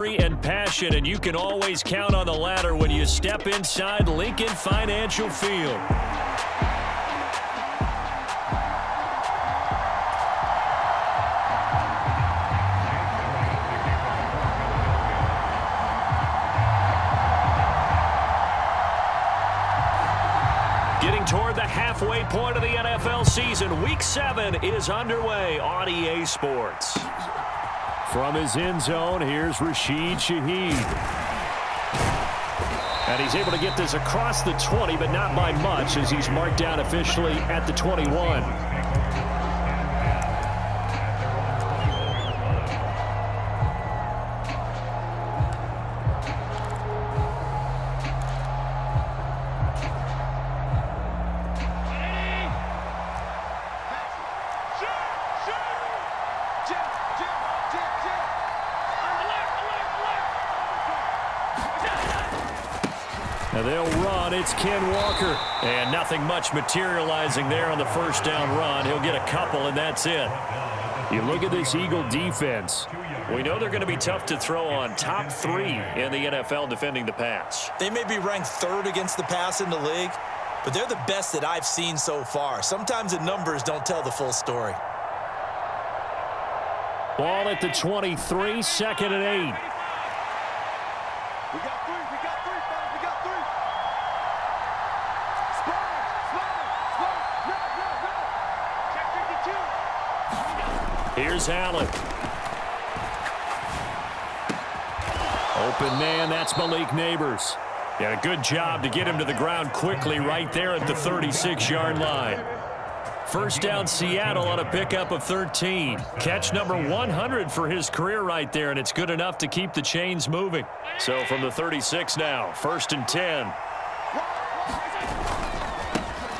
And passion, and you can always count on the ladder when you step inside Lincoln Financial Field. Getting toward the halfway point of the NFL season, Week 7 is underway on EA Sports. From his end zone, here's Rashid Shaheed. And he's able to get this across the 20, but not by much, as he's marked down officially at the 21. Now they'll run. It's Ken Walker. And nothing much materializing there on the first down run. He'll get a couple, and that's it. You look at this Eagle defense. We know they're going to be tough to throw on. Top 3 in the NFL defending the pass. They may be ranked 3rd against the pass in the league, but they're the best that I've seen so far. Sometimes the numbers don't tell the full story. Ball at the 23, 2nd and 8. We got 3, we got 3, fellas, we got 3. Splash, go. Here's Allen. Open man, that's Malik Neighbors. Yeah, a good job to get him to the ground quickly right there at the 36-yard line. First down, Seattle on a pickup of 13. Catch number 100 for his career right there, and it's good enough to keep the chains moving. So from the 36 now, 1st and 10.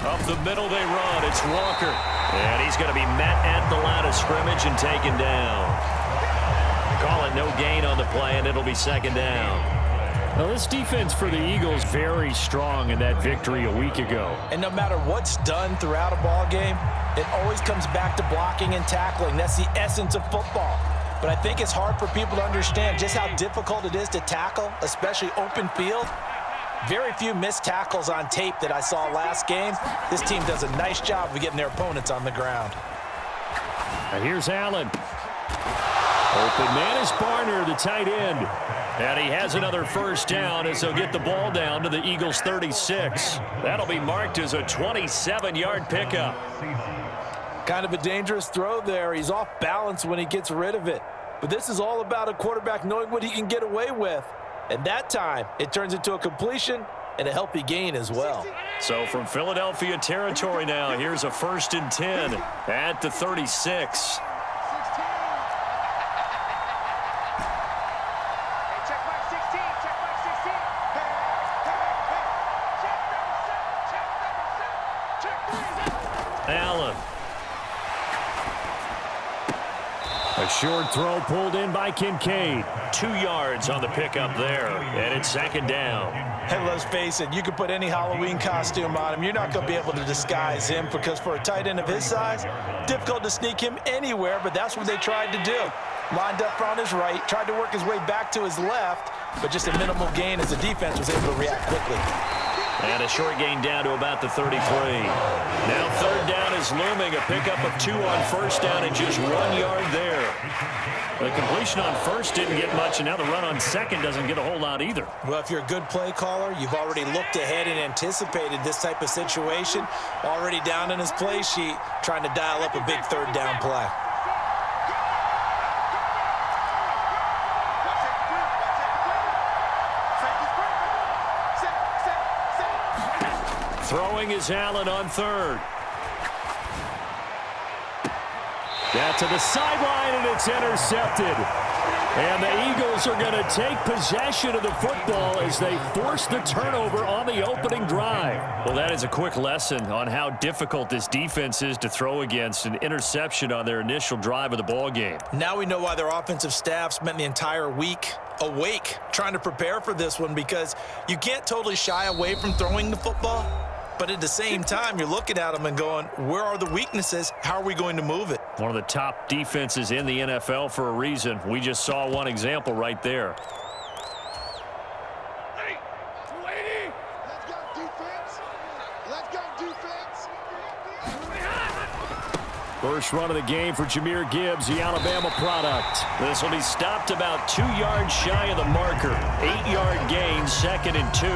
Up the middle they run. It's Walker. And he's going to be met at the line of scrimmage and taken down. Call it no gain on the play, and it'll be 2nd down. Now, this defense for the Eagles very strong in that victory a week ago. And no matter what's done throughout a ball game, it always comes back to blocking and tackling. That's the essence of football. But I think it's hard for people to understand just how difficult it is to tackle, especially open field. Very few missed tackles on tape that I saw last game. This team does a nice job of getting their opponents on the ground. Now here's Allen. Open man is Barner, the tight end. And he has another first down as he'll get the ball down to the Eagles' 36. That'll be marked as a 27-yard pickup. Kind of a dangerous throw there. He's off balance when he gets rid of it. But this is all about a quarterback knowing what he can get away with. And that time, it turns into a completion and a healthy gain as well. So from Philadelphia territory now, here's a 1st and 10 at the 36. Allen. A short throw pulled in by Kincaid. 2 yards on the pickup there, and it's 2nd down. Hey, let's face it, you can put any Halloween costume on him. You're not going to be able to disguise him because for a tight end of his size, difficult to sneak him anywhere, but that's what they tried to do. Lined up on his right, tried to work his way back to his left, but just a minimal gain as the defense was able to react quickly. And a short gain down to about the 33. Now 3rd down is looming. A pickup of 2 on 1st down and just 1 yard there. The completion on 1st didn't get much, and now the run on 2nd doesn't get a whole lot either. Well, if you're a good play caller, you've already looked ahead and anticipated this type of situation. Already down in his play sheet, trying to dial up a big 3rd down play. Throwing is Allen on 3rd. That to the sideline, and it's intercepted. And the Eagles are going to take possession of the football as they force the turnover on the opening drive. Well, that is a quick lesson on how difficult this defense is to throw against. An interception on their initial drive of the ball game. Now we know why their offensive staff spent the entire week awake trying to prepare for this one, because you can't totally shy away from throwing the football. But at the same time, you're looking at them and going, where are the weaknesses? How are we going to move it? One of the top defenses in the NFL for a reason. We just saw one example right there. Let's go defense. Let's go defense. First run of the game for Jahmyr Gibbs, the Alabama product. This will be stopped about 2 yards shy of the marker. 8-yard gain, 2nd and 2.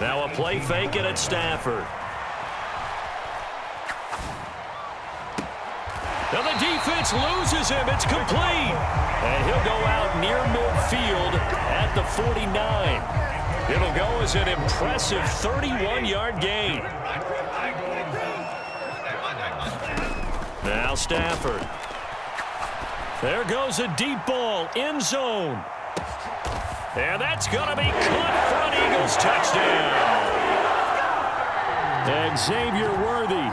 Now a play fake it at Stafford. Now the defense loses him. It's complete. And he'll go out near midfield at the 49. It'll go as an impressive 31-yard gain. Now Stafford. There goes a deep ball, end zone. And that's going to be caught for an Eagles touchdown. Xavier Worthy,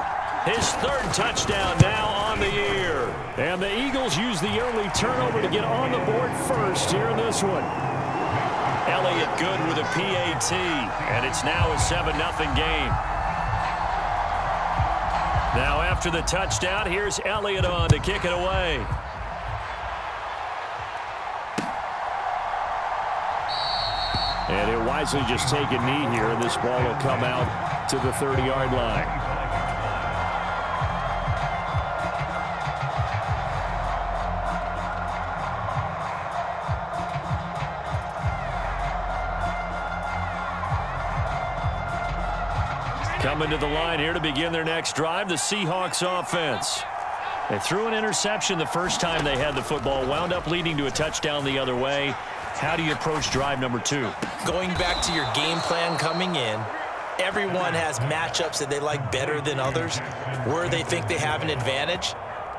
his 3rd touchdown now on the year. And the Eagles use the early turnover to get on the board first here in this one. Elliott good with a PAT, and it's now a 7-0 game. Now after the touchdown, here's Elliott on to kick it away. And he'll wisely just take a knee here, and this ball will come out to the 30-yard line. Coming to the line here to begin their next drive, the Seahawks offense. They threw an interception the first time they had the football, wound up leading to a touchdown the other way. How do you approach drive number 2? Going back to your game plan coming in, everyone has matchups that they like better than others, where they think they have an advantage.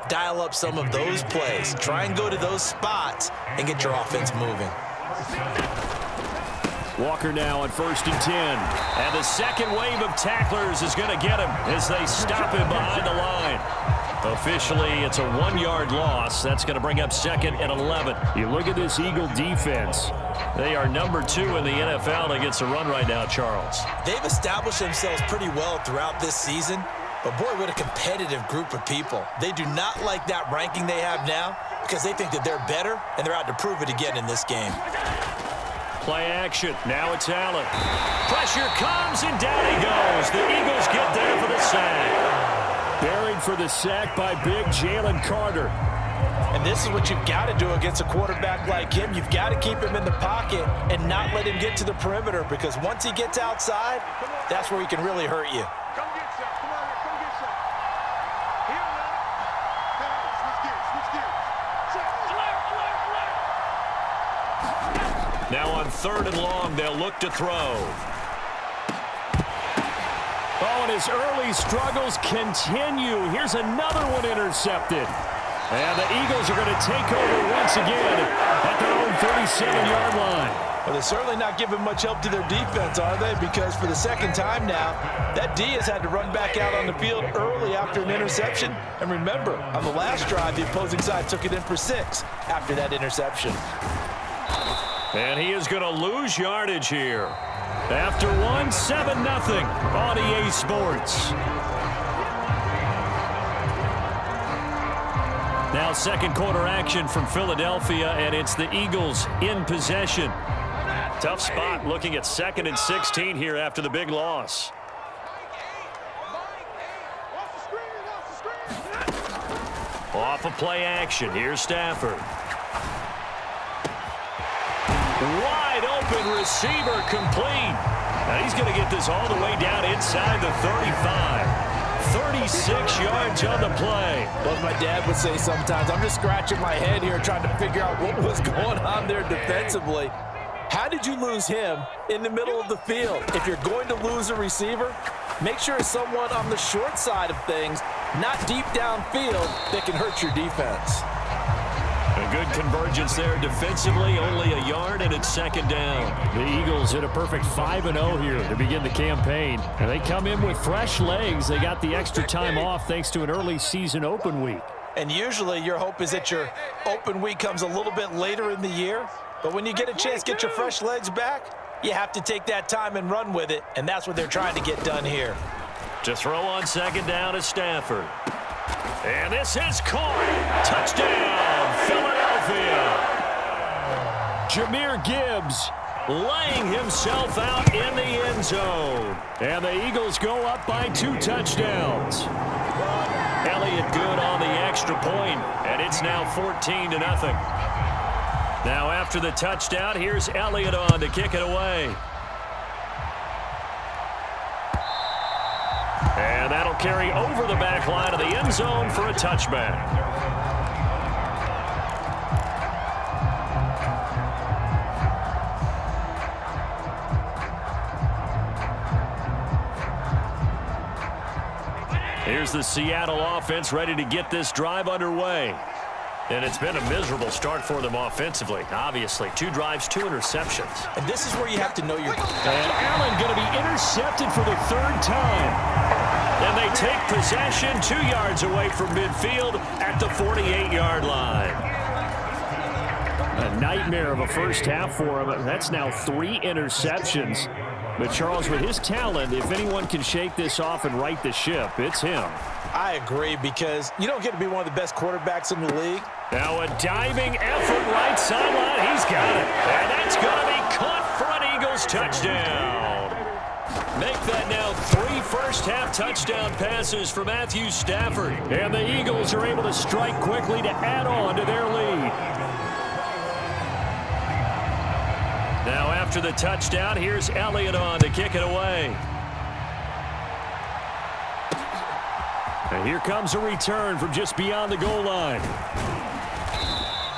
Dial up some of those plays. Try and go to those spots and get your offense moving. Walker now on 1st and 10. And the second wave of tacklers is going to get him as they stop him behind the line. Officially, it's a 1-yard loss. That's going to bring up 2nd and 11. You look at this Eagle defense. They are number 2 in the NFL against the run right now, Charles. They've established themselves pretty well throughout this season. But, boy, what a competitive group of people. They do not like that ranking they have now because they think that they're better, and they're out to prove it again in this game. Play action. Now it's Allen. Pressure comes, and down he goes. The Eagles get there for the sack. Buried for the sack by big Jalen Carter. And this is what you've got to do against a quarterback like him. You've got to keep him in the pocket and not let him get to the perimeter, because once he gets outside, that's where he can really hurt you. Come get some. Come on here. Come get some. Here now. Hey, switch gears. Switch gears. Alert. Now on 3rd and long, they'll look to throw. Oh, and his early struggles continue. Here's another one intercepted. And the Eagles are going to take over once again at their own 37-yard line. Well, they're certainly not giving much help to their defense, are they? Because for the 2nd time now, that D has had to run back out on the field early after an interception. And remember, on the last drive, the opposing side took it in for 6 after that interception. And he is going to lose yardage here. After 7-0 on EA Sports. Now 2nd quarter action from Philadelphia, and it's the Eagles in possession. Tough spot looking at 2nd and 16 here after the big loss. Off of play action, here's Stafford. Wide open receiver complete. And he's going to get this all the way down inside the 35. 36 yards on the play. Well, my dad would say sometimes, I'm just scratching my head here trying to figure out what was going on there defensively. How did you lose him in the middle of the field? If you're going to lose a receiver, make sure it's someone on the short side of things, not deep downfield, that can hurt your defense. A good convergence there defensively, only a yard, and it's 2nd down. The Eagles hit a perfect 5-0 here to begin the campaign. And they come in with fresh legs. They got the extra time off thanks to an early season open week. And usually your hope is that your open week comes a little bit later in the year. But when you get a chance to get your fresh legs back, you have to take that time and run with it. And that's what they're trying to get done here. To throw on second down is Stafford. And this is caught. Touchdown, Philadelphia. Jahmyr Gibbs laying himself out in the end zone. And the Eagles go up by 2 touchdowns. Elliott good on the extra point, and it's now 14-0. Now after the touchdown, here's Elliott on to kick it away. And that'll carry over the back line of the end zone for a touchback. Here's the Seattle offense ready to get this drive underway. And it's been a miserable start for them offensively. Obviously, 2 drives, 2 interceptions. And this is where you have to know your... And Allen going to be intercepted for the 3rd time. And they take possession 2 yards away from midfield at the 48-yard line. A nightmare of a first half for him. That's now 3 interceptions. But, Charles, with his talent, if anyone can shake this off and right the ship, it's him. I agree, because you don't get to be one of the best quarterbacks in the league. Now a diving effort right sideline. He's got it. And that's going to be caught for an Eagles touchdown. Make that now 3 first-half touchdown passes for Matthew Stafford. And the Eagles are able to strike quickly to add on to their lead. Now after the touchdown, here's Elliott on to kick it away. And here comes a return from just beyond the goal line.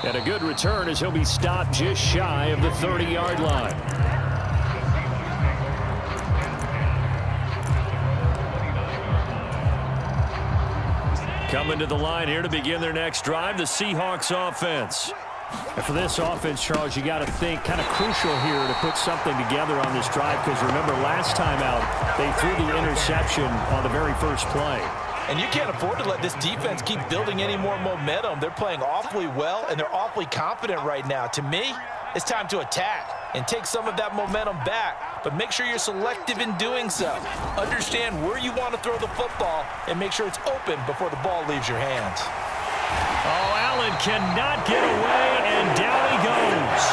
And a good return as he'll be stopped just shy of the 30-yard line. Coming to the line here to begin their next drive, the Seahawks offense. And for this offense, Charles, you got to think kind of crucial here to put something together on this drive, because remember last time out, they threw the interception on the very first play. And you can't afford to let this defense keep building any more momentum. They're playing awfully well, and they're awfully confident right now. To me, it's time to attack and take some of that momentum back, but make sure you're selective in doing so. Understand where you want to throw the football and make sure it's open before the ball leaves your hands. Oh, Allen cannot get away, and down he goes.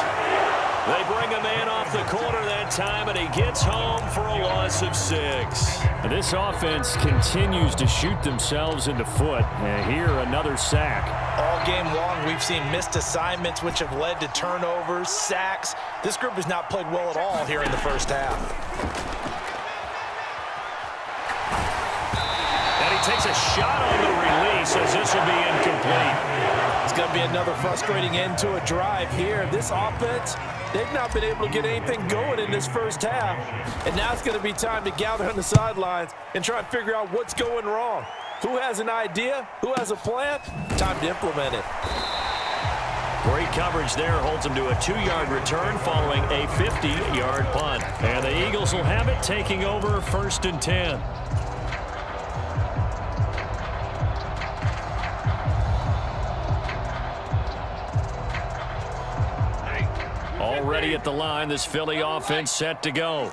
They bring a man off the corner that time, and he gets home for a loss of 6. This offense continues to shoot themselves in the foot. And here, another sack. All game long, we've seen missed assignments, which have led to turnovers, sacks. This group has not played well at all here in the first half. And he takes a shot on the release, as this will be incomplete. It's going to be another frustrating end to a drive here. This offense, they've not been able to get anything going in this first half. And now it's going to be time to gather on the sidelines and try and figure out what's going wrong. Who has an idea? Who has a plan? Time to implement it. Great coverage there. Holds him to a 2-yard return following a 50-yard punt. And the Eagles will have it, taking over 1st and 10. Already at the line, this Philly offense set to go.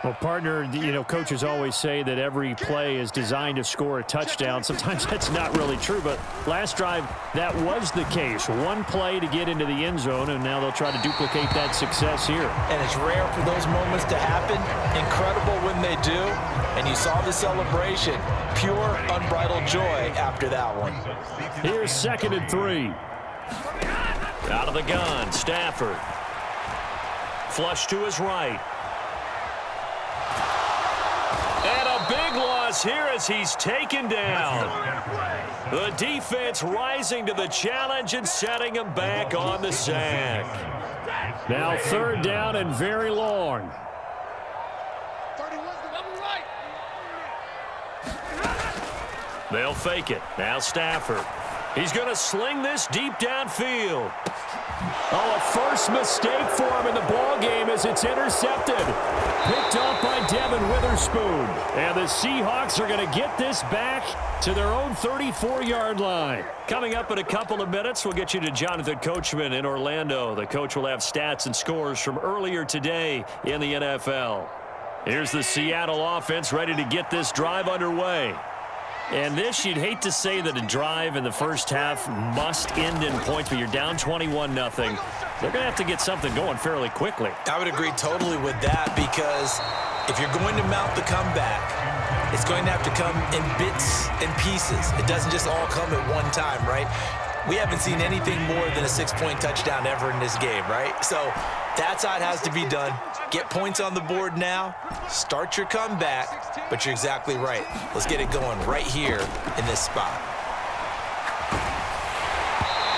Well, partner, you know, coaches always say that every play is designed to score a touchdown. Sometimes that's not really true, but last drive, that was the case. One play to get into the end zone, and now they'll try to duplicate that success here. And it's rare for those moments to happen. Incredible when they do. And you saw the celebration. Pure, unbridled joy after that one. Here's 2nd and 3. Out of the gun, Stafford. Flush to his right. And a big loss here as he's taken down. The defense rising to the challenge and setting him back on the sack. Now 3rd down and very long. They'll fake it. Now Stafford. He's going to sling this deep downfield. Oh, a first mistake for him in the ball game as it's intercepted. Picked off by Devin Witherspoon. And the Seahawks are going to get this back to their own 34-yard line. Coming up in a couple of minutes, we'll get you to Jonathan Coachman in Orlando. The coach will have stats and scores from earlier today in the NFL. Here's the Seattle offense ready to get this drive underway. And this, you'd hate to say that a drive in the first half must end in points, but you're down 21-0. They're going to have to get something going fairly quickly. I would agree totally with that, because if you're going to mount the comeback, it's going to have to come in bits and pieces. It doesn't just all come at one time, right? We haven't seen anything more than a 6-point touchdown ever in this game, right? So that's how it has to be done. Get points on the board now, start your comeback, but you're exactly right. Let's get it going right here in this spot.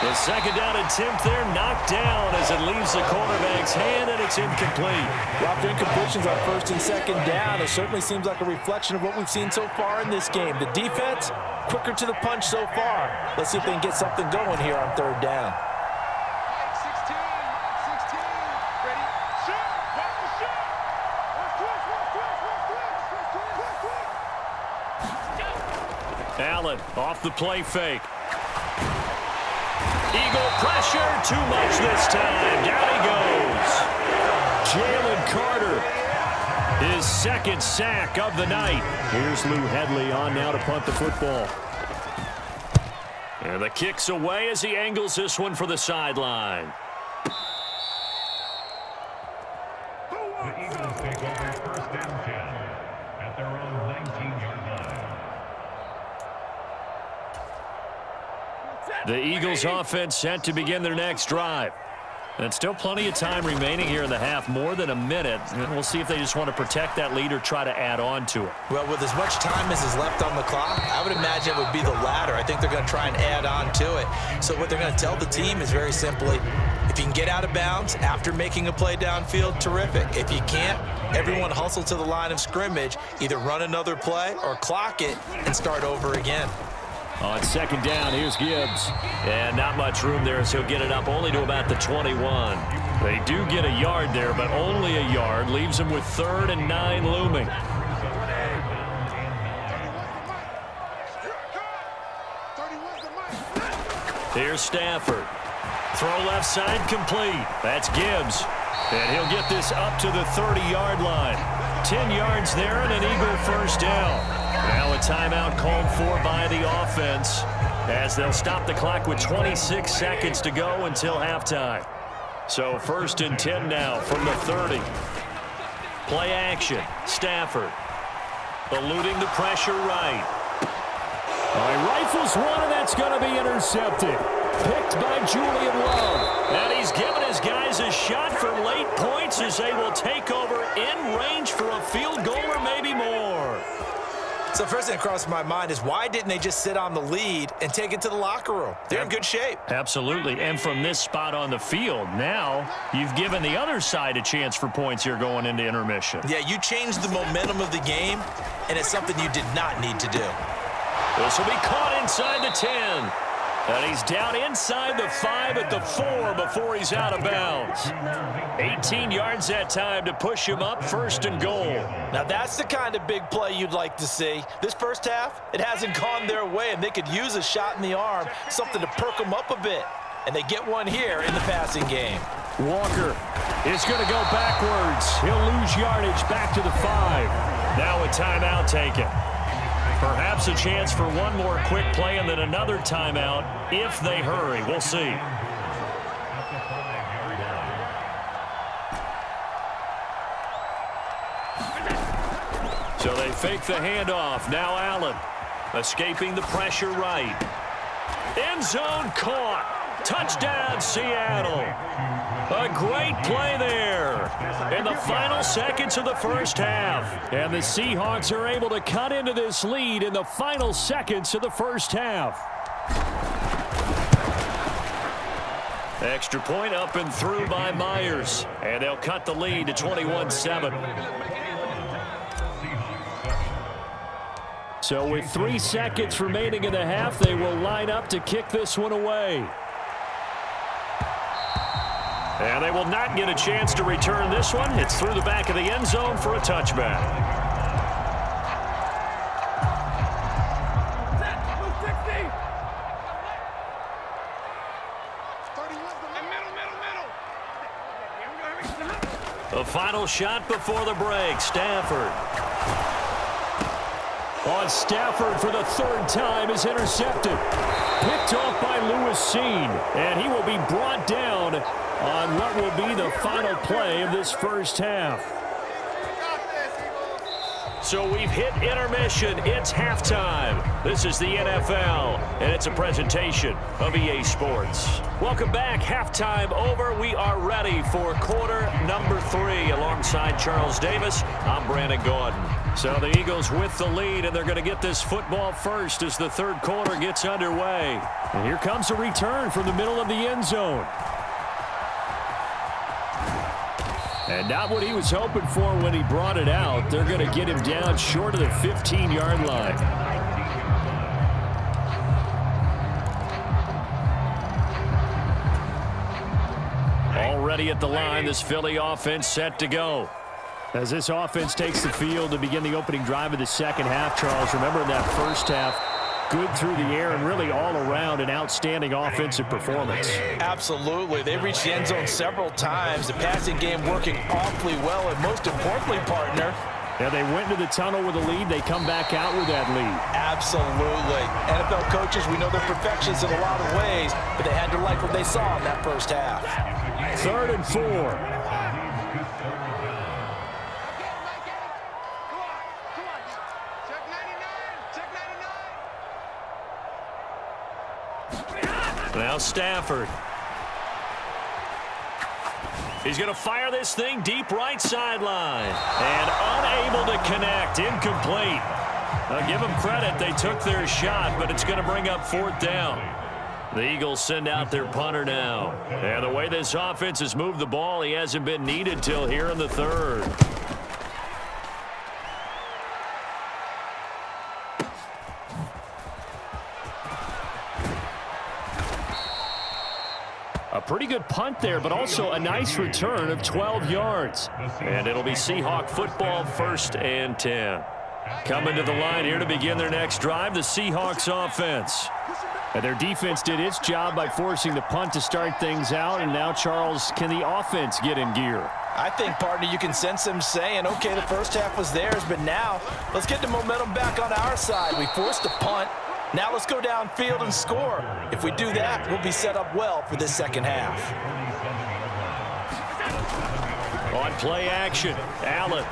The second down attempt there knocked down as it leaves the quarterback's hand, and it's incomplete. After incompletions on first and second down, it certainly seems like a reflection of what we've seen so far in this game. The defense, quicker to the punch so far. Let's see if they can get something going here on third down. 16, ready, shoot, watch the shot. Watch Allen off the play fake. Eagle pressure, too much this time. Down he goes. Jalen Carter, his second sack of the night. Here's Lou Hedley on now to punt the football. And the kick's away as he angles this one for the sideline. The Eagles take over first and 10 at their own 19-yard line. The Eagles offense set to begin their next drive. And still plenty of time remaining here in the half, more than a minute. And we'll see if they just want to protect that lead or try to add on to it. Well, with as much time as is left on the clock, I would imagine it would be the latter. I think they're going to try and add on to it. So what they're going to tell the team is very simply, if you can get out of bounds after making a play downfield, terrific. If you can't, everyone hustle to the line of scrimmage, either run another play or clock it and start over again. On second down, here's Gibbs. And not much room there, so he'll get it up only to about the 21. They do get a yard there, but only a yard. Leaves them with 3rd and 9 looming. Here's Stafford. Throw left side complete. That's Gibbs. And he'll get this up to the 30-yard line. 10 yards there and an Eagle first down. Now a timeout called for by the offense as they'll stop the clock with 26 seconds to go until halftime. So 1st and 10 now from the 30. Play action. Stafford eluding the pressure right. He rifles one, and that's going to be intercepted. Picked by Julian Love. And he's given his guys a shot for late points as they will take over in range for a field goal or maybe more. So first thing that crossed my mind is, why didn't they just sit on the lead and take it to the locker room? They're in good shape. Absolutely. And from this spot on the field, now you've given the other side a chance for points here going into intermission. Yeah, you changed the momentum of the game, and it's something you did not need to do. This will be caught inside the 10. And he's down inside the 5 at the 4 before he's out of bounds. 18 yards that time to push him up, 1st and goal. Now that's the kind of big play you'd like to see. This first half, it hasn't gone their way, and they could use a shot in the arm, something to perk them up a bit. And they get one here in the passing game. Walker is going to go backwards. He'll lose yardage back to the 5. Now a timeout taken. Perhaps a chance for one more quick play and then another timeout if they hurry. We'll see. So they fake the handoff. Now Allen escaping the pressure right. End zone caught. Touchdown, Seattle. A great play there in the final seconds of the first half. And the Seahawks are able to cut into this lead in the final seconds of the first half. Extra point up and through by Myers. And they'll cut the lead to 21-7. So with 3 seconds remaining in the half, they will line up to kick this one away. And they will not get a chance to return this one. It's through the back of the end zone for a touchback. The final shot before the break. Stafford. On Stafford for the 3rd time is intercepted. Picked off by Lewis Seen. And he will be brought down on what will be the final play of this first half. So we've hit intermission. It's halftime. This is the NFL, and it's a presentation of EA Sports. Welcome back. Halftime over. We are ready for quarter number 3. Alongside Charles Davis, I'm Brandon Gordon. So the Eagles with the lead, and they're going to get this football first as the 3rd quarter gets underway. And here comes a return from the middle of the end zone. And not what he was hoping for when he brought it out. They're going to get him down short of the 15-yard line. Already at the line, this Philly offense set to go. As this offense takes the field to begin the opening drive of the second half, Charles, remember in that first half, good through the air and really all around an outstanding offensive performance. Absolutely. They reached the end zone several times. The passing game working awfully well, and most importantly, partner, yeah, they went into the tunnel with a lead. They come back out with that lead. Absolutely. NFL coaches, we know they're perfectionists in a lot of ways, but they had to like what they saw in that first half. 3rd and 4. Now Stafford. He's going to fire this thing deep right sideline. And unable to connect. Incomplete. Now give them credit. They took their shot, but it's going to bring up 4th down. The Eagles send out their punter now. And the way this offense has moved the ball, he hasn't been needed till here in the 3rd. A pretty good punt there, but also a nice return of 12 yards. And it'll be Seahawk football, 1st and 10. Coming to the line here to begin their next drive, the Seahawks offense. And their defense did its job by forcing the punt to start things out. And now, Charles, can the offense get in gear? I think, partner, you can sense them saying, okay, the first half was theirs, but now let's get the momentum back on our side. We forced a punt. Now let's go downfield and score. If we do that, we'll be set up well for this second half. On play action, Allen.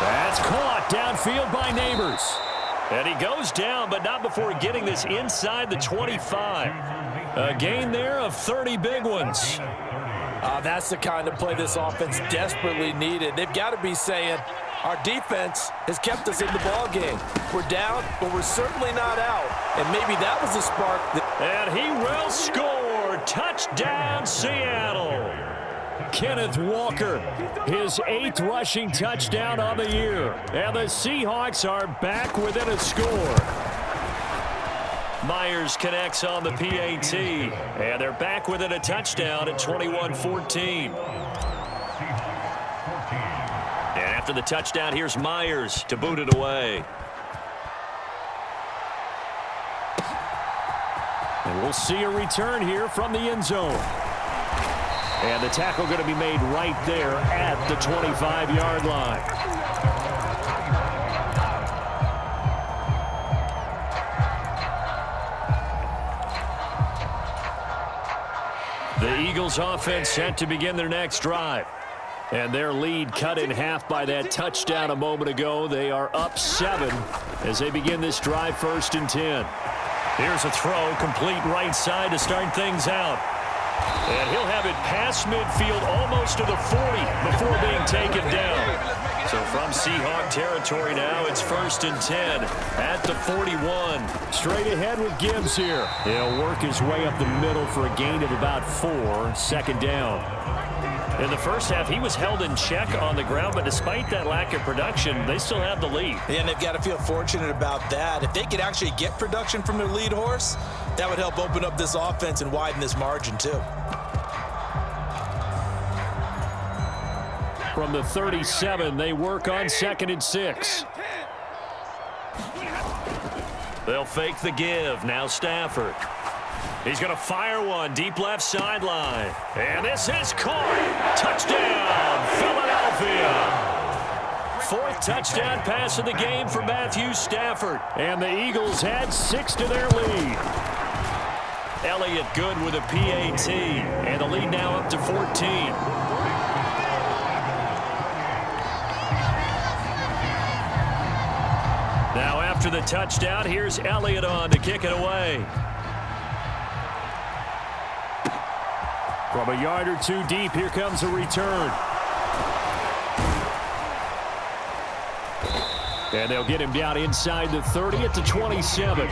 That's caught downfield by Neighbors. And he goes down, but not before getting this inside the 25. A gain there of 30 big ones. That's the kind of play this offense desperately needed. They've got to be saying, our defense has kept us in the ball game. We're down, but we're certainly not out. And maybe that was the spark. And he will score. Touchdown, Seattle. Kenneth Walker, his 8th rushing touchdown on the year. And the Seahawks are back within a score. Myers connects on the PAT. And they're back within a touchdown at 21-14. And after the touchdown, here's Myers to boot it away. And we'll see a return here from the end zone. And the tackle going to be made right there at the 25-yard line. The Eagles offense set to begin their next drive. And their lead cut in half by that touchdown a moment ago. They are up 7 as they begin this drive, 1st and 10. Here's a throw, complete right side to start things out. And he'll have it past midfield almost to the 40 before being taken down. So from Seahawk territory now, it's 1st and 10 at the 41. Straight ahead with Gibbs here. He'll work his way up the middle for a gain of about 4, 2nd down. In the first half, he was held in check on the ground, but despite that lack of production, they still have the lead. And they've got to feel fortunate about that. If they could actually get production from their lead horse, that would help open up this offense and widen this margin too. From the 37, they work on 2nd and 6. They'll fake the give. Now Stafford. He's going to fire one deep left sideline. And this is caught. Touchdown, Philadelphia. 4th touchdown pass of the game for Matthew Stafford. And the Eagles add 6 to their lead. Elliott good with a PAT. And the lead now up to 14. Now after the touchdown, here's Elliott on to kick it away. From a yard or two deep, here comes a return. And they'll get him down inside the 30 at the 27.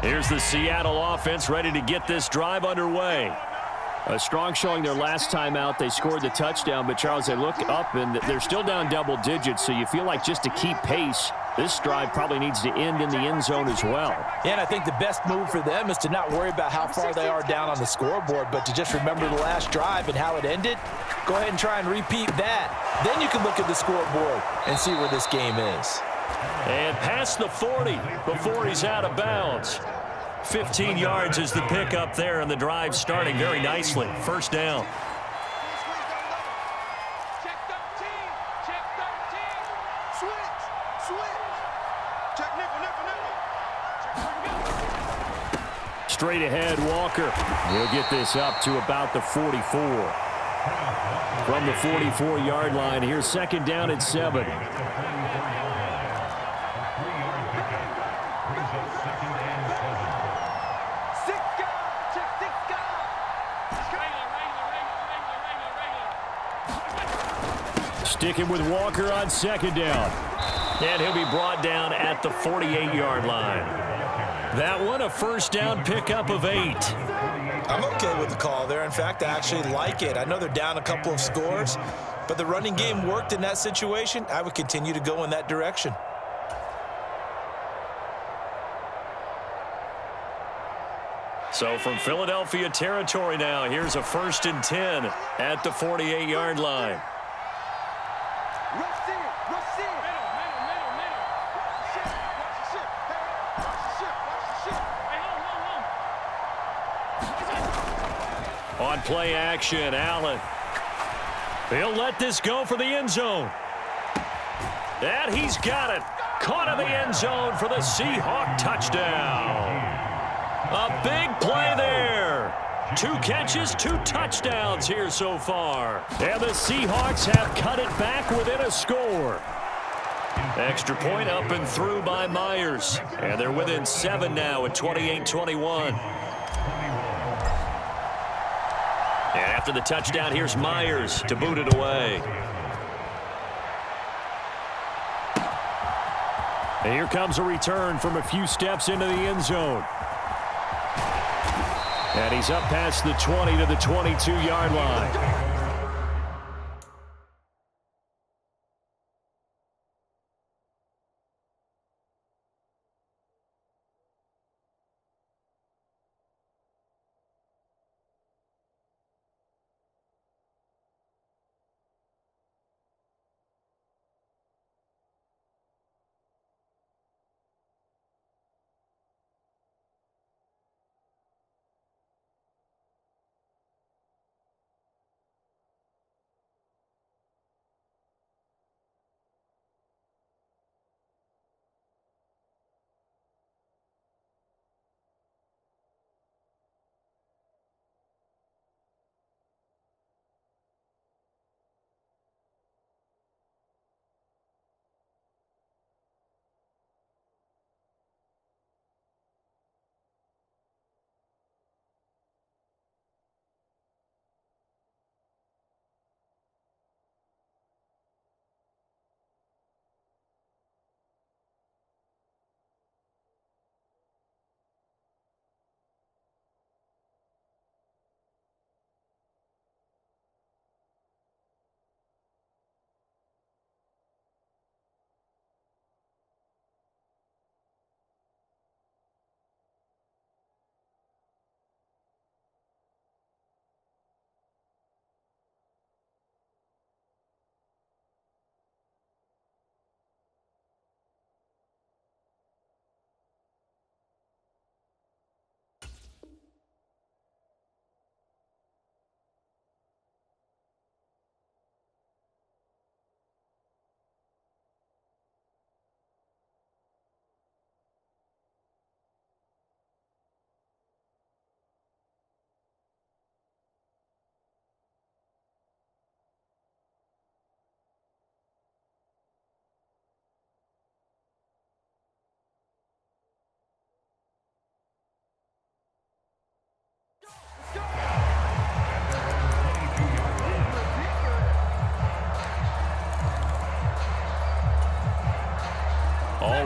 Here's the Seattle offense ready to get this drive underway. A strong showing their last time out. They scored the touchdown, but Charles, they look up and they're still down double digits, so you feel like just to keep pace, this drive probably needs to end in the end zone as well. Yeah, and I think the best move for them is to not worry about how far they are down on the scoreboard, but to just remember the last drive and how it ended. Go ahead and try and repeat that. Then you can look at the scoreboard and see where this game is. And past the 40 before he's out of bounds. 15 yards is the pickup there, and the drive starting very nicely. 1st down. Check 13. Check 13. Switch. Check nickel. Straight ahead, Walker. He'll get this up to about the 44. From the 44-yard line, here's 2nd down at 7. Sticking with Walker on 2nd down. And he'll be brought down at the 48-yard line. That one, a 1st down pickup of 8. I'm okay with the call there. In fact, I actually like it. I know they're down a couple of scores, but the running game worked in that situation. I would continue to go in that direction. So from Philadelphia territory now, here's a 1st and 10 at the 48-yard line. Rush in. Middle. Watch the ship. Hey, On play action, Allen. He'll let this go for the end zone. And he's got it. Caught in the end zone for the Seahawk touchdown. A big play there. 2 catches, 2 touchdowns here so far. And the Seahawks have cut it back within a score. Extra point up and through by Myers. And they're within 7 now at 28-21. And after the touchdown, here's Myers to boot it away. And here comes a return from a few steps into the end zone. And he's up past the 20 to the 22-yard line.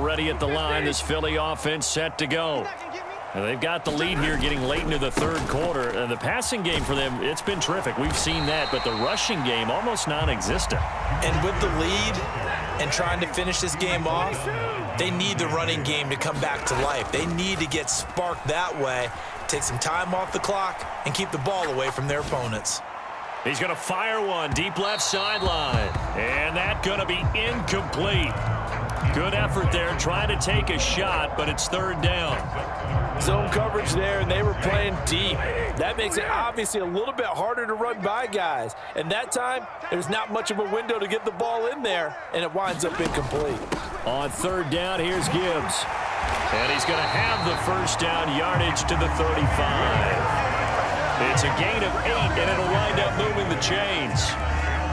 ready at the line. This Philly offense set to go. And they've got the lead here getting late into the third quarter. And the passing game for them, it's been terrific. We've seen that. But the rushing game, almost non-existent. And with the lead and trying to finish this game off, they need the running game to come back to life. They need to get sparked that way, take some time off the clock, and keep the ball away from their opponents. He's going to fire one deep left sideline. And that's going to be incomplete. Good effort there trying to take a shot, but it's third down. Zone coverage there, and they were playing deep. That makes it obviously a little bit harder to run by guys. And that time, there's not much of a window to get the ball in there, and it winds up incomplete. On third down, here's Gibbs. And he's going to have the first down yardage to the 35. It's a gain of 8, and it'll wind up moving the chains.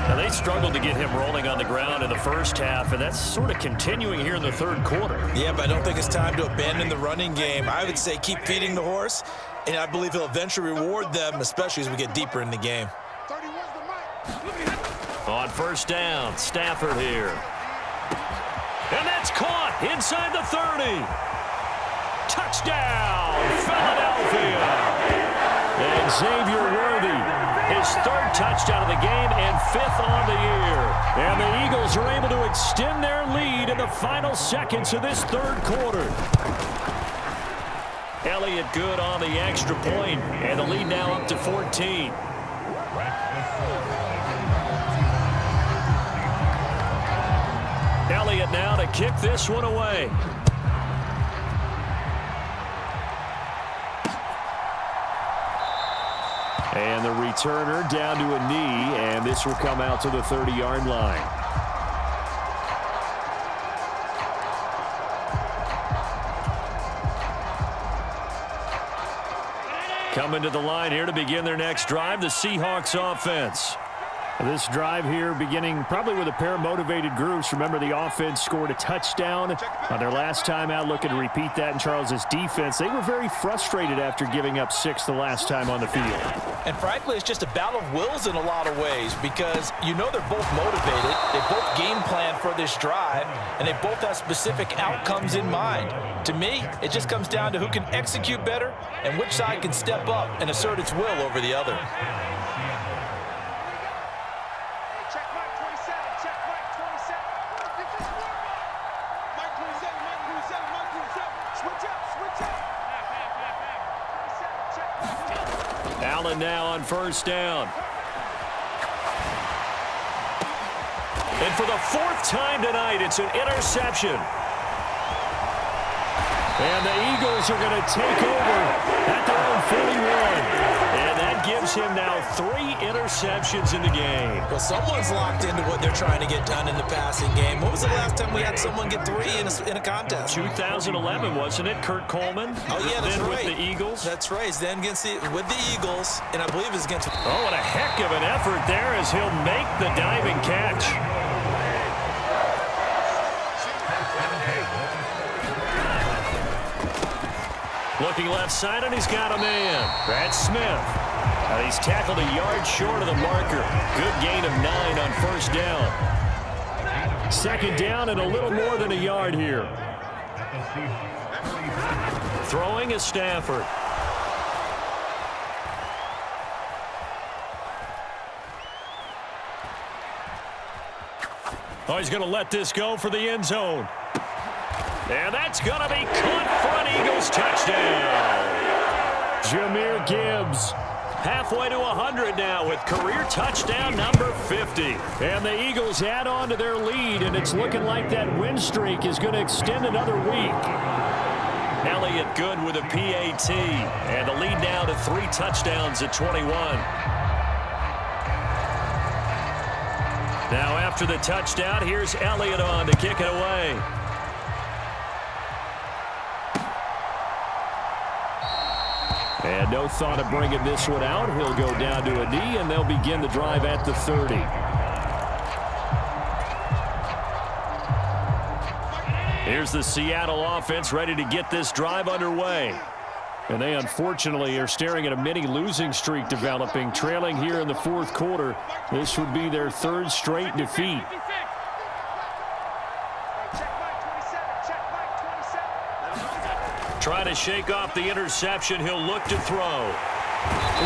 Now, they struggled to get him rolling on the ground in the first half, and that's sort of continuing here in the third quarter. Yeah, but I don't think it's time to abandon the running game. I would say keep feeding the horse, and I believe he'll eventually reward them, especially as we get deeper in the game. On first down, Stafford here. And that's caught inside the 30. Touchdown, Philadelphia. And Xavier Worthy, his third touchdown of the game and 5th on the year. And the Eagles are able to extend their lead in the final seconds of this third quarter. Elliott good on the extra point, and the lead now up to 14. Elliott now to kick this one away. And the returner down to a knee, and this will come out to the 30-yard line. Coming to the line here to begin their next drive, the Seahawks offense. This drive here beginning probably with a pair of motivated groups. Remember, the offense scored a touchdown on their last time out, looking to repeat that in Charles's defense. They were very frustrated after giving up 6 the last time on the field. And frankly, it's just a battle of wills in a lot of ways because you know they're both motivated. They both game plan for this drive, and they both have specific outcomes in mind. To me, it just comes down to who can execute better and which side can step up and assert its will over the other. Allen now on first down. And for the 4th time tonight, it's an interception. And the Eagles are going to take over at their own 41. And that gives him now 3 interceptions in the game. Well, someone's locked into what they're trying to get done in the passing game. What was the last time we had someone get 3 in a contest? 2011, wasn't it? Kurt Coleman? Oh, yeah, that's then right. With the Eagles? That's right. He's then with the Eagles, and I believe it's against... Oh, and a heck of an effort there as he'll make the diving catch. Looking left side, and he's got a man. That's Smith. And he's tackled a yard short of the marker. Good gain of 9 on first down. 2nd down and a little more than a yard here. Throwing is Stafford. Oh, he's going to let this go for the end zone. And that's going to be caught for an Eagles touchdown. Jahmyr Gibbs halfway to 100 now with career touchdown number 50. And the Eagles add on to their lead, and it's looking like that win streak is going to extend another week. Elliott good with a PAT, and the lead now to 3 touchdowns at 21. Now after the touchdown, here's Elliott on to kick it away. And no thought of bringing this one out. He'll go down to a knee, and they'll begin the drive at the 30. Here's the Seattle offense ready to get this drive underway. And they unfortunately are staring at a mini losing streak developing, trailing here in the 4th quarter. This would be their 3rd straight defeat. Trying to shake off the interception. He'll look to throw.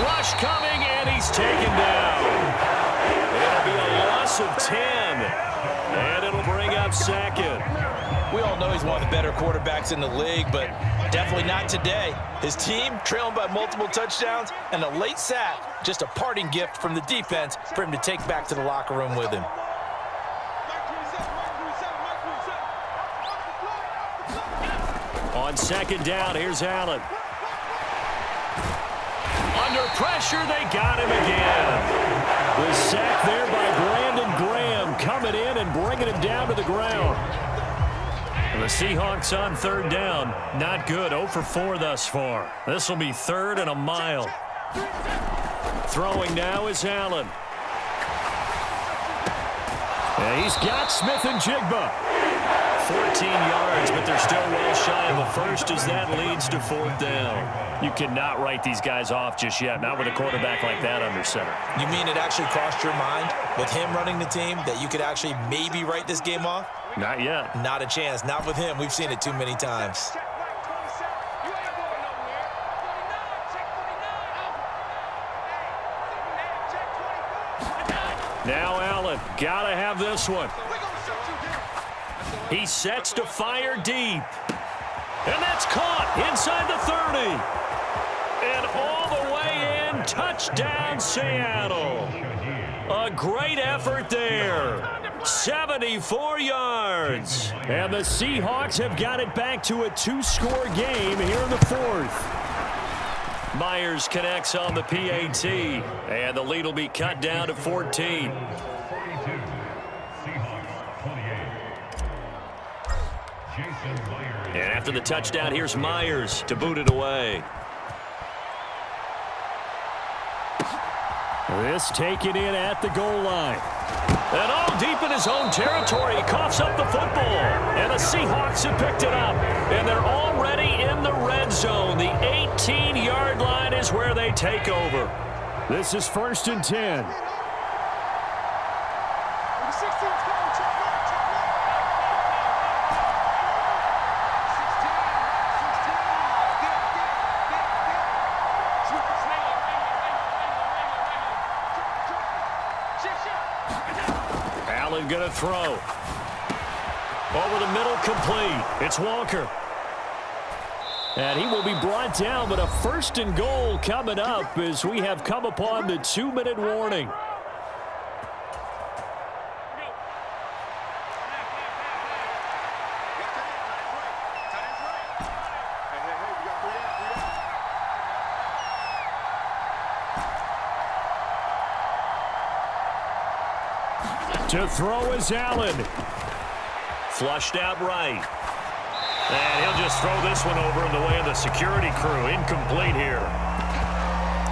Rush coming, and he's taken down. It'll be a loss of 10, and it'll bring up second. We all know he's one of the better quarterbacks in the league, but definitely not today. His team trailing by multiple touchdowns, and a late sack, just a parting gift from the defense for him to take back to the locker room with him. On second down, here's Allen. Under pressure, they got him again. The sack there by Brandon Graham coming in and bringing him down to the ground. And the Seahawks on third down. Not good. 0 for 4 thus far. This will be 3rd and a mile. Throwing now is Allen. And he's got Smith and Jigba. 14 yards, but they're still well shy of the first as that leads to 4th down. You cannot write these guys off just yet, not with a quarterback like that under center. You mean it actually crossed your mind with him running the team that you could actually maybe write this game off? Not yet. Not a chance. Not with him. We've seen it too many times. Now Allen, gotta have this one. He sets to fire deep. And that's caught inside the 30. And all the way in, touchdown Seattle. A great effort there. 74 yards. And the Seahawks have got it back to a 2-score game here in the 4th. Myers connects on the PAT. And the lead will be cut down to 14. And after the touchdown, here's Myers to boot it away. This taken in at the goal line. And all deep in his own territory, he coughs up the football. And the Seahawks have picked it up. And they're already in the red zone. The 18-yard line is where they take over. This is 1st and 10. Allen gonna throw. Over the middle, complete. It's Walker. And he will be brought down, but a 1st and goal coming up as we have come upon the 2-minute warning. To throw is Allen. Flushed out right. And he'll just throw this one over in the way of the security crew. Incomplete here.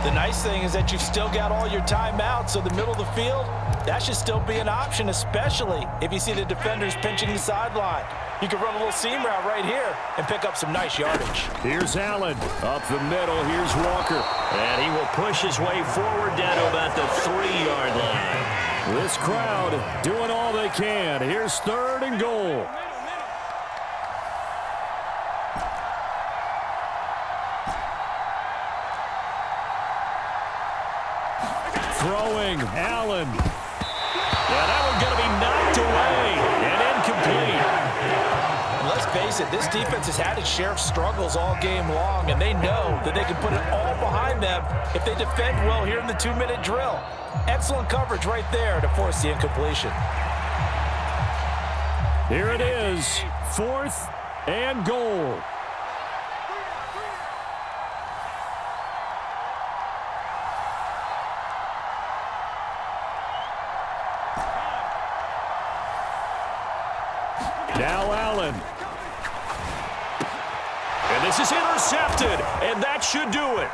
The nice thing is that you've still got all your timeouts, so the middle of the field, that should still be an option, especially if you see the defenders pinching the sideline. You can run a little seam route right here and pick up some nice yardage. Here's Allen. Up the middle, here's Walker. And he will push his way forward down to about the 3-yard line. This crowd doing all they can. Here's 3rd and goal. Throwing, Allen. Yeah, that one's going to be knocked away and incomplete. And let's face it, this defense has had its share of struggles all game long, and they know that they can put it all behind them if they defend well here in the 2-minute drill. Excellent coverage right there to force the incompletion. Here it is, 4th and goal. Now Allen. And this is intercepted, and that should do it.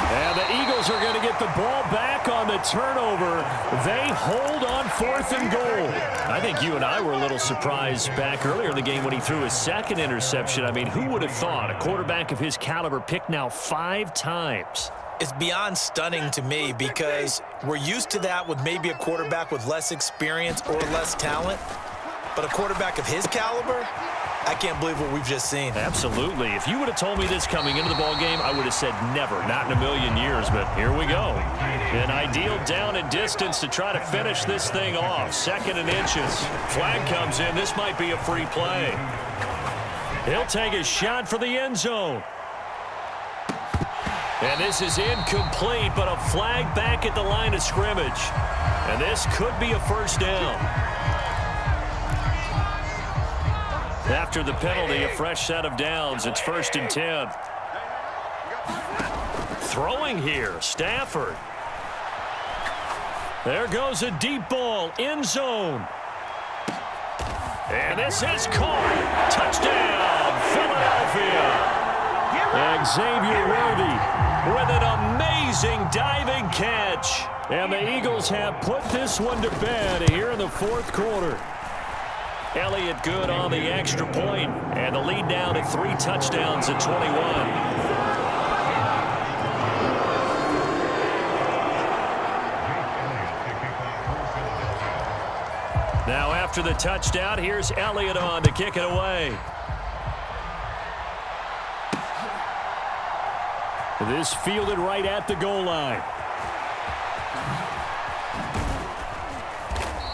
And the Eagles are going to get the ball back on the turnover. They hold on 4th and goal. I think you and I were a little surprised back earlier in the game when he threw his 2nd interception. I mean, who would have thought a quarterback of his caliber picked now 5 times? It's beyond stunning to me because we're used to that with maybe a quarterback with less experience or less talent. But a quarterback of his caliber, I can't believe what we've just seen. Absolutely. If you would have told me this coming into the ball game, I would have said never, not in a million years, but here we go. An ideal down and distance to try to finish this thing off. 2nd and inches. Flag comes in. This might be a free play. He'll take a shot for the end zone. And this is incomplete, but a flag back at the line of scrimmage. And this could be a first down. After the penalty, a fresh set of downs. It's 1st and 10. Throwing here, Stafford. There goes a deep ball, end zone. And this is caught. Touchdown, Philadelphia. Xavier Worthy with an amazing diving catch. And the Eagles have put this one to bed here in the 4th quarter. Elliott good on the extra point, and the lead down to 3 touchdowns at 21. Now after the touchdown, here's Elliott on to kick it away. This fielded right at the goal line.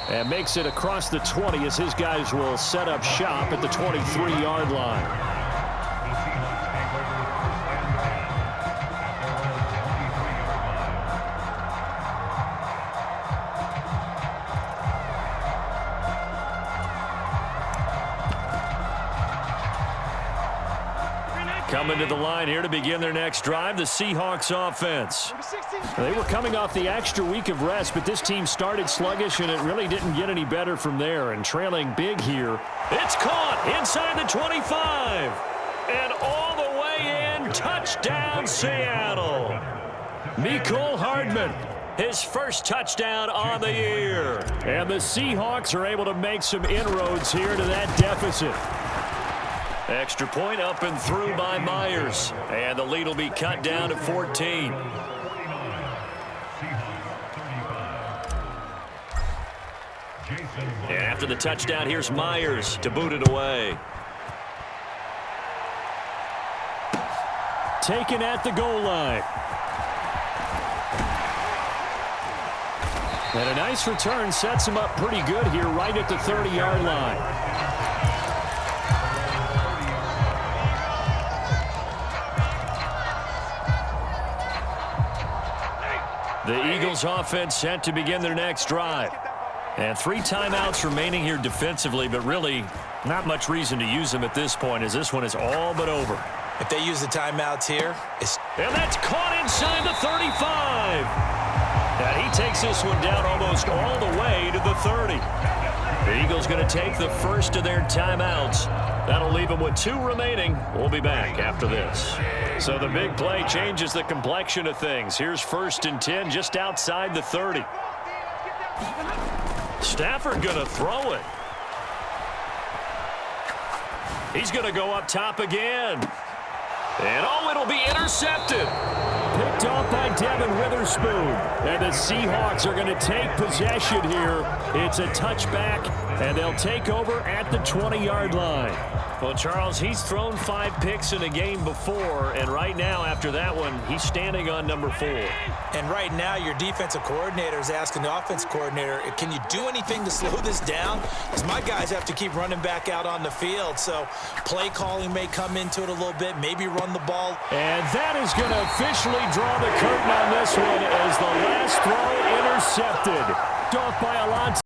And makes it across the 20 as his guys will set up shop at the 23-yard line. Coming to the line here to begin their next drive, the Seahawks offense. They were coming off the extra week of rest, but this team started sluggish, and it really didn't get any better from there. And trailing big here. It's caught inside the 25. And all the way in, touchdown Seattle. Mecole Hardman, his first touchdown on the year. And the Seahawks are able to make some inroads here to that deficit. Extra point up and through by Myers. And the lead will be cut down to 14. And after the touchdown, here's Myers to boot it away. Taken at the goal line. And a nice return sets him up pretty good here right at the 30-yard line. The Eagles offense set to begin their next drive. And 3 timeouts remaining here defensively, but really not much reason to use them at this point as this one is all but over. If they use the timeouts here, and that's caught inside the 35. And he takes this one down almost all the way to the 30. The Eagles going to take the first of their timeouts. That'll leave them with 2 remaining. We'll be back after this. So the big play changes the complexion of things. Here's 1st and 10 just outside the 30. Stafford going to throw it. He's going to go up top again. And oh, it'll be intercepted. Picked off by Devin Witherspoon. And the Seahawks are going to take possession here. It's a touchback, and they'll take over at the 20-yard line. Well, Charles, he's thrown 5 picks in a game before, and right now, after that one, he's standing on number 4. And right now, your defensive coordinator is asking the offensive coordinator, can you do anything to slow this down? Because my guys have to keep running back out on the field, so play calling may come into it a little bit, maybe run the ball. And that is going to officially draw the curtain on this one as the last throw intercepted. Off by Alontae.